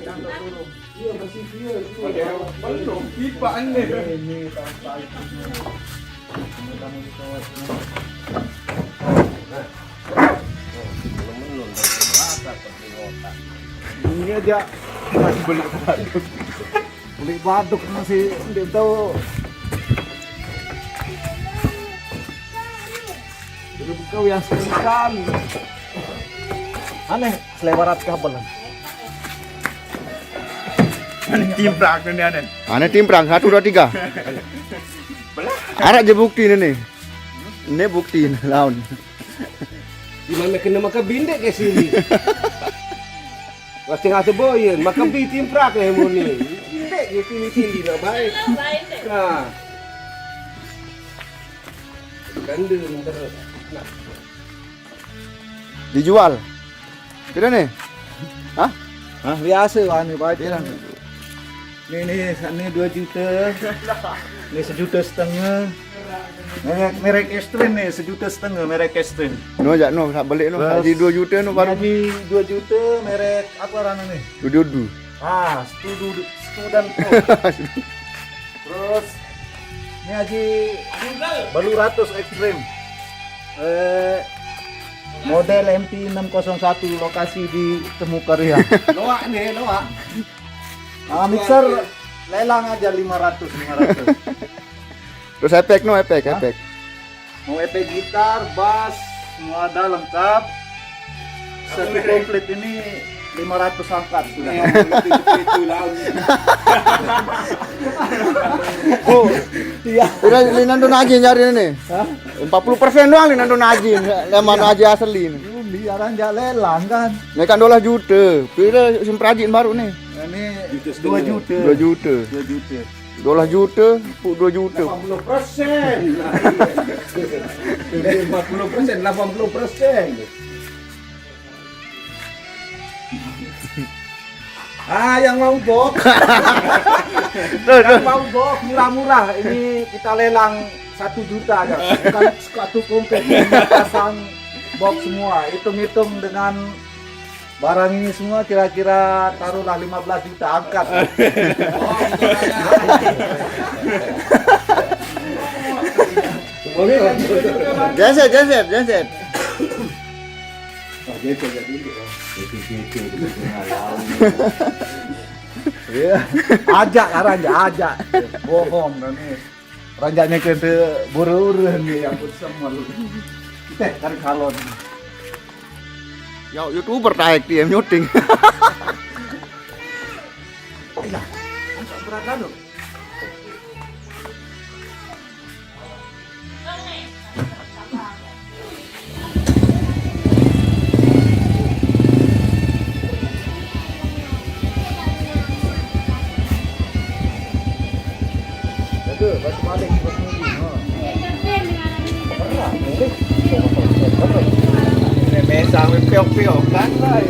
diangkat dulu. Iya masih dia. Belum pipa ini. Ini tahu kamu ditawar. Ini aja masih beli baduk. Beli baduk masih dia tahu. Jadi kau yang sekali. Aneh, selebarat kabel. Timprak ini ada. Mana timprang 1 2 3. Arak je bukti ini. Ini bukti lawan. Gimana kena maka bindek ke sini. Pasti nggak seboyen, maka bitin prak ya muni. Bindek ke sini nak baik. Nah. Kandung terus. Nah. Dijual. Tidak nih? Hah? Hah, biasa kan ini baik. Tidak. Ini 2 juta. Ini 1,5 juta. Merek ekstrim nih 1,5 juta merek ekstrim. No jak no tak balik no. Haji 2 juta no baru. Haji 2 juta merek apa rana nih? Dudu. Ah, student pro. Terus ini Haji baru 100 ekstrim. Model MP601 lokasi di Temu Karya. Loak nih, loak. Ah, mixer lelang aja 500. Terus efek no efek. Mau efek gitar, bass, semua ada lengkap. Satu komplit ini 500 angkat sudah. Itu laut. Oh, iya. Udah Linando Naji nyari ini. Hah? 40% doang Linando Naji. Leman Naji asli ini. Biaran aja lelang kan. Ini kan 12 juta. Pilih simprajin baru nih. Ini 2 juta. 2 juta. 2 juta. 12 juta, 2 juta. 80%. Dari 40%, 80%. Yang mau box. Yang mau box murah-murah. Ini kita lelang 1 juta aja. Bukan satu komplit pasang box semua. Hitung-hitung dengan barang ini semua kira-kira taruhlah 15 juta angkat. Genset. Iya, ajak ajak. Bohong kan nih. Ranjaknya ke buru-buru nih yang semua. Kita kan kalon. Ya YouTuber taek dia nyuting. Iya. Angkat berat dulu. Batu balik ini mesang piok-piok kan lah.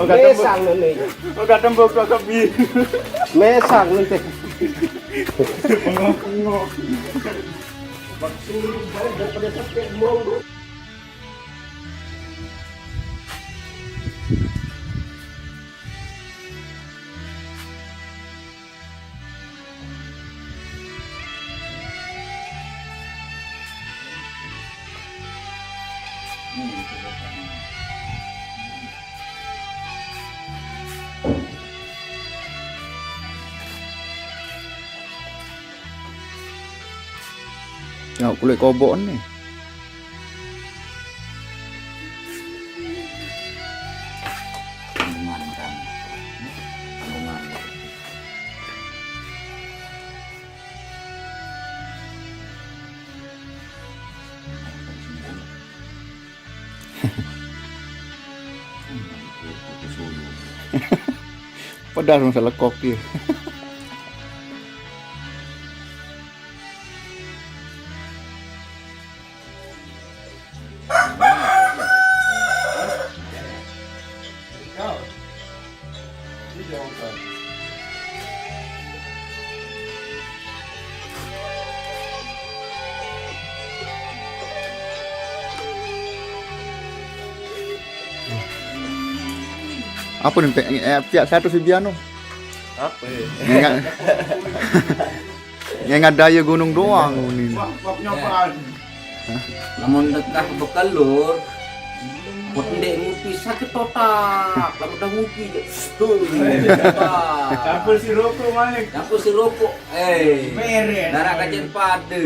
Mesang nih. Oga tembok ke bi. Mesang nanti. Ngok. Vaksin balik daripada sampai monggo. Ya kulit kobok nih. Padahal masalah kopi. Apa nih pihak satu si Biano? Apa ya? Yang daya gunung doang ini. Waknya apaan? Namun dekat bekal lur. Buat ndek ngupi sakit totak. Lalu udah ngupi. Tuh. Campur si rokok maling. Campur si rokok. Mere. Darah kajian pada.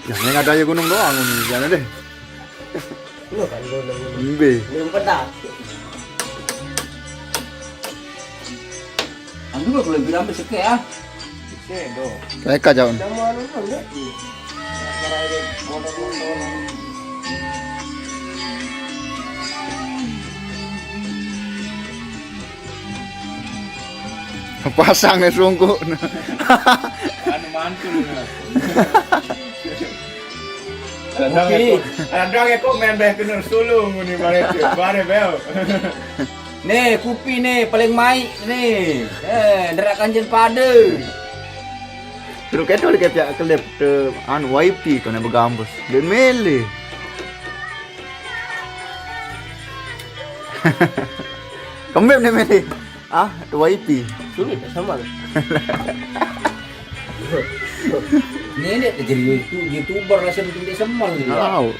Ya, yang daya gunung doang ini. Jangan deh. Lu kan gunung. Mbe. Belum pedas. Anu lo boleh bilang besok ya. Sedo. Kayak kacau. Kamu anu kan ya? Karena motor-motor. Pasang nih sungguh. Anu mantul. Ada kok main beh kenal sulung ni bare bel. Nih, kupi nih paling mai nih. Darah kajian pada. Terus kayak tu kayak pihak kelip tu anu YP tu nak bergambus. Dan mele. Kembali ni mele. Ah, tu YP. Sulit sama. Nih jadi YouTuber rasa bikin dia semal gitu. Tahu.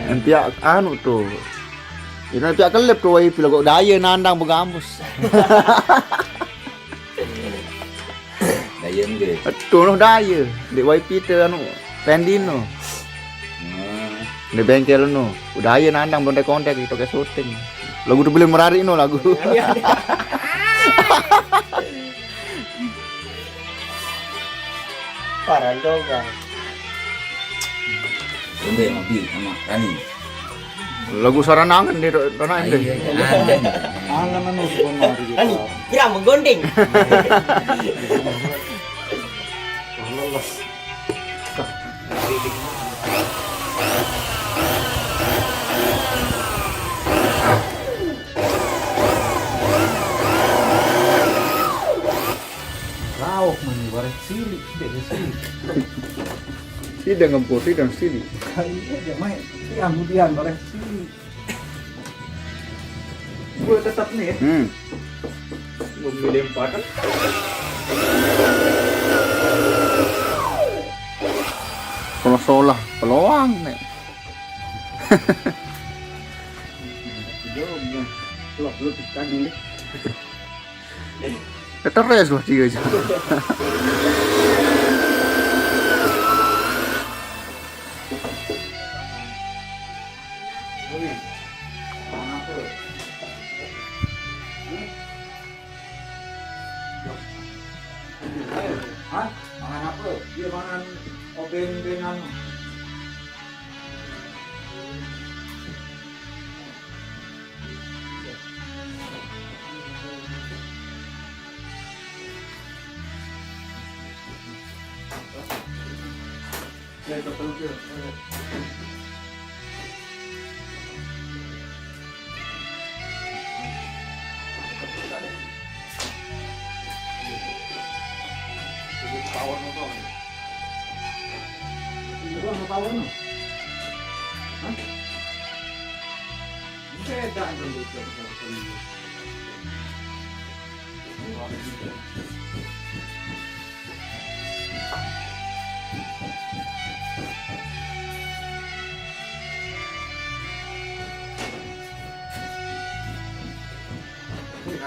Yang pihak anu tu. Ini pihak kelip tu YP lah kok daya nandang bergambus. Dayang deh. Tu noh daya. Di YP tu anu Pendino. Di bengkel no. Daya nandang bontek kontek itu kayak syuting. Lagu tu boleh merari no lagu. Parah juga. Tumbe mobil sama Rani. Lagu saranangan di tanah ini. Alam anu sebenarnya gitu. Ani, kira menggondeng. Lolos. Lauk mani barang cilik, tidak cilik. Tidak ngempur, tidak sini. Kayaknya dia main. Kemudian barang cilik. Gue tetap nih. Memilih empat. Kalau solah peluang nih. Lu tekan dulu. Terus loh dia aja. Hah? Mangan apa? Dia mangan obeng-bengan. Ya, betul dia. Power motor. Ini kan power no. Hah? Beda dulu itu.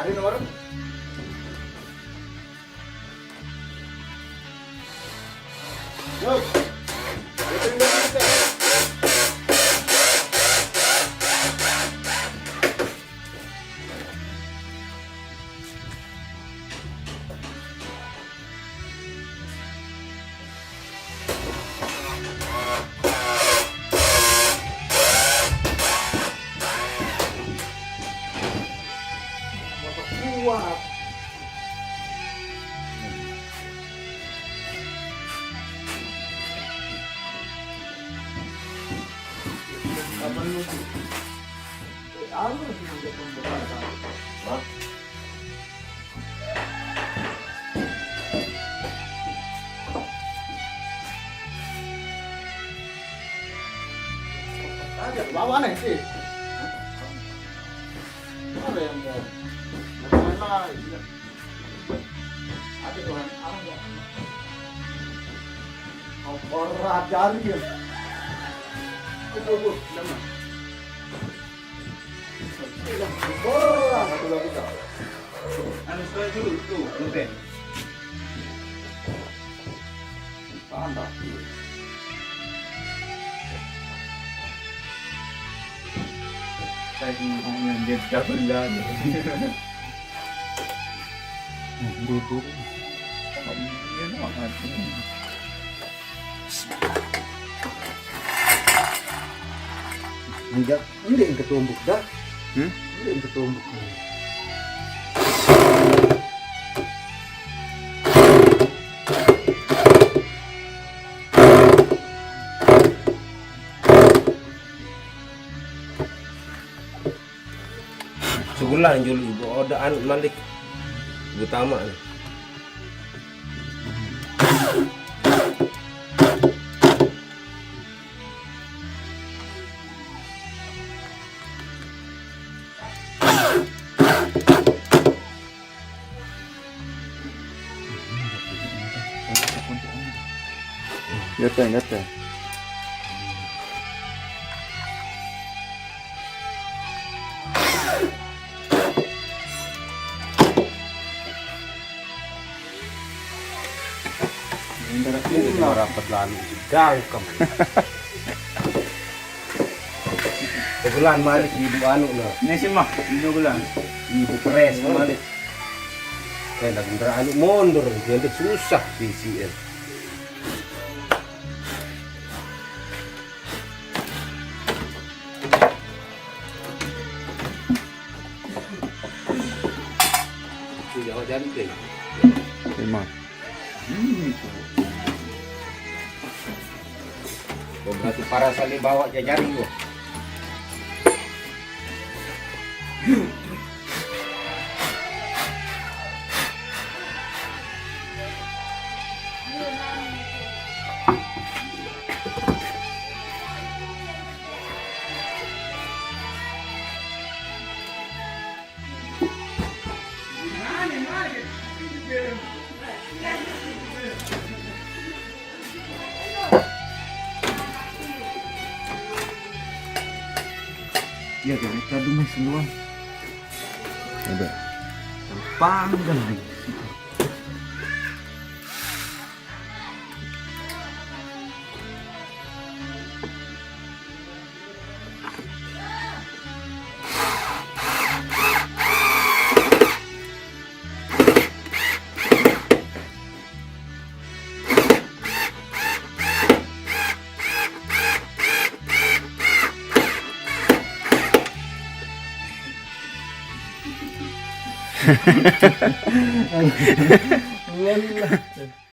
Hari nomor. Yo. Wah, anu sinangga pembekasan. Ada bawa nih sih. Ada yang mau main lagi. Ada Tuhan Allah enggak? Kau berat jari ya. Itu lama. Berat satu lagi tak. Anu sekali dulu tuh, Ruben. Tanda. Saya ngomongin dia double dan. Buku. Ini banget. Enggak, ini yang ketumbuk dah. Hmm? Ini yang ketumbuk. Sebulan Juli ibu odaan Malik utama nih. Gata. Ini rapat lalu gangkem. Sebulan Malik ibu anu nah. Ini sih mah, ini bulan. Ibu pres Malik. Kayak lagi anu mundur, jadi susah PCL. Jangan jadi Terima. berarti para sali bawa jajaring gua. Ya kan, kita dumai seluan. Ada. Panggang nih. Walah.